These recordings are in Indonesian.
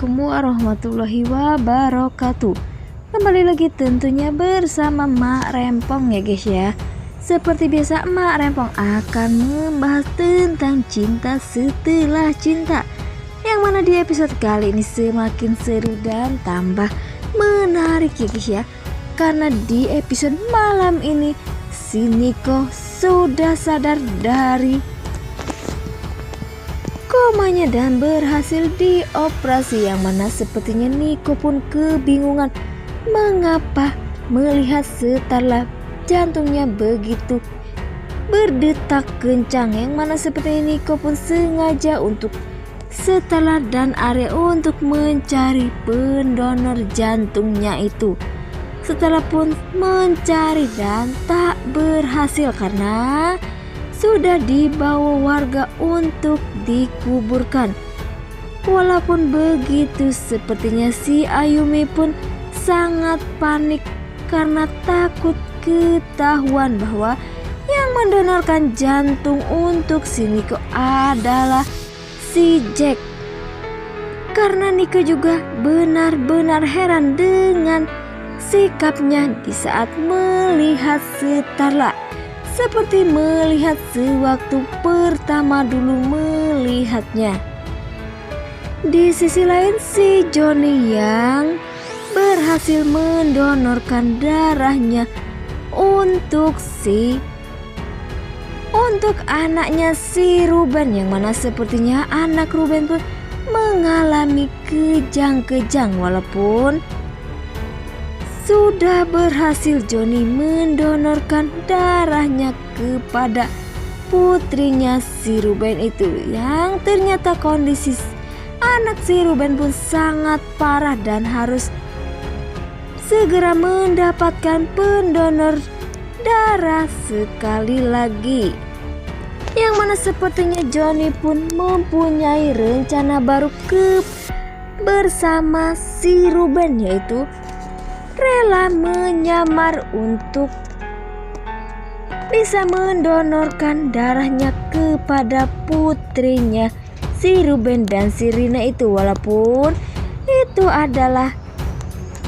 Assalamualaikum warahmatullahi wabarakatuh. Kembali lagi tentunya bersama Mak Rempong ya guys ya. Seperti biasa Mak Rempong akan membahas tentang cinta setelah cinta, yang mana di episode kali ini semakin seru dan tambah menarik ya guys ya. Karena di episode malam ini si Niko sudah sadar dari komanya dan berhasil dioperasi, yang mana sepertinya Niko pun kebingungan mengapa melihat setelah jantungnya begitu berdetak kencang, yang mana sepertinya Niko pun sengaja untuk setelah dan area untuk mencari pendonor jantungnya itu. Setelah pun mencari dan tak berhasil karena sudah dibawa warga untuk dikuburkan. Walaupun begitu, sepertinya si Ayumi pun sangat panik karena takut ketahuan bahwa yang mendonorkan jantung untuk si Niko adalah si Jack. Karena Niko juga benar-benar heran dengan sikapnya di saat melihat Starla, seperti melihat sewaktu pertama dulu melihatnya. Di sisi lain si Johnny yang berhasil mendonorkan darahnya untuk anaknya si Ruben, yang mana sepertinya anak Ruben pun mengalami kejang-kejang. Walaupun sudah berhasil Johnny mendonorkan darahnya kepada putrinya si Ruben itu, yang ternyata kondisi anak si Ruben pun sangat parah dan harus segera mendapatkan pendonor darah sekali lagi. Yang mana sepertinya Johnny pun mempunyai rencana baru bersama si Ruben, yaitu rela menyamar untuk bisa mendonorkan darahnya kepada putrinya si Ruben dan si Rina itu, walaupun itu adalah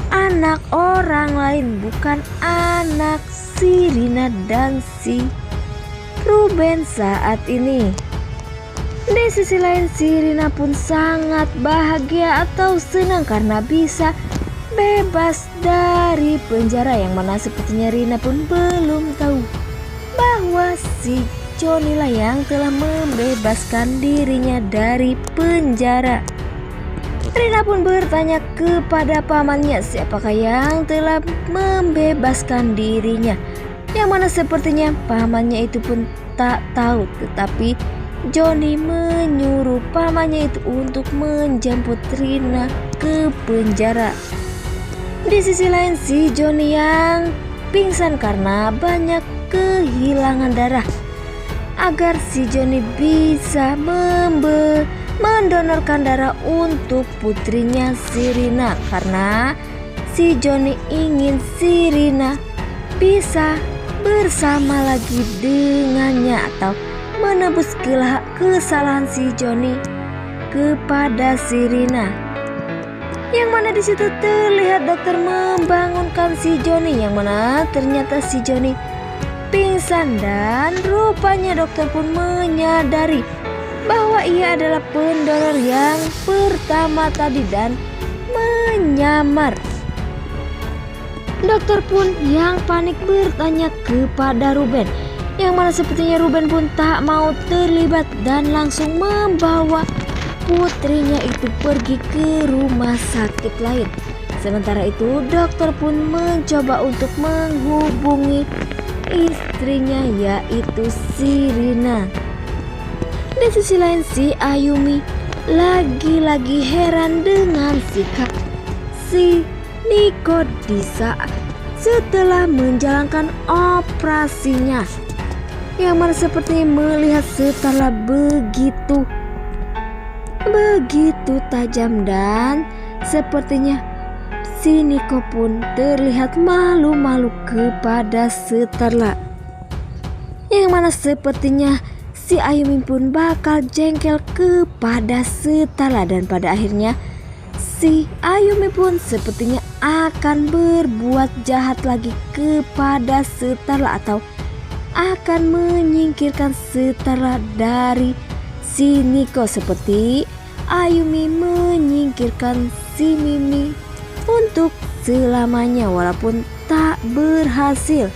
anak orang lain, bukan anak si Rina dan si Ruben saat ini. Di sisi lain si Rina pun sangat bahagia atau senang karena bisa bebas dari penjara, yang mana sepertinya Rina pun belum tahu bahwa si Johnny lah yang telah membebaskan dirinya dari penjara. Rina pun bertanya kepada pamannya siapakah yang telah membebaskan dirinya, yang mana sepertinya pamannya itu pun tak tahu, tetapi Johnny menyuruh pamannya itu untuk menjemput Rina ke penjara. Di sisi lain si Johnny yang pingsan karena banyak kehilangan darah, agar si Johnny bisa mendonorkan darah untuk putrinya si Rina, karena si Johnny ingin si Rina bisa bersama lagi dengannya atau menebus kesalahan si Johnny kepada si Rina. Yang mana di situ terlihat dokter membangunkan si Johnny, yang mana ternyata si Johnny pingsan dan rupanya dokter pun menyadari bahwa ia adalah pendonor yang pertama tadi dan menyamar. Dokter pun yang panik bertanya kepada Ruben, yang mana sepertinya Ruben pun tak mau terlibat dan langsung membawa putrinya itu pergi ke rumah sakit lain. Sementara itu dokter pun mencoba untuk menghubungi istrinya, yaitu si Rina. Di sisi lain si Ayumi lagi-lagi heran dengan sikap si Niko di saat setelah menjalankan operasinya, yang mana sepertinya melihat setelah begitu tajam, dan sepertinya si Niko pun terlihat malu-malu kepada Starla, yang mana sepertinya si Ayumi pun bakal jengkel kepada Starla, dan pada akhirnya Si Ayumi pun sepertinya akan berbuat jahat lagi kepada Setara atau akan menyingkirkan Setara dari si Nico seperti Ayumi menyingkirkan si Mimi untuk selamanya walaupun tak berhasil.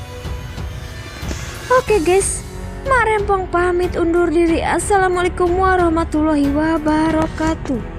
Oke guys, Mak Rempong pamit undur diri. Assalamualaikum warahmatullahi wabarakatuh.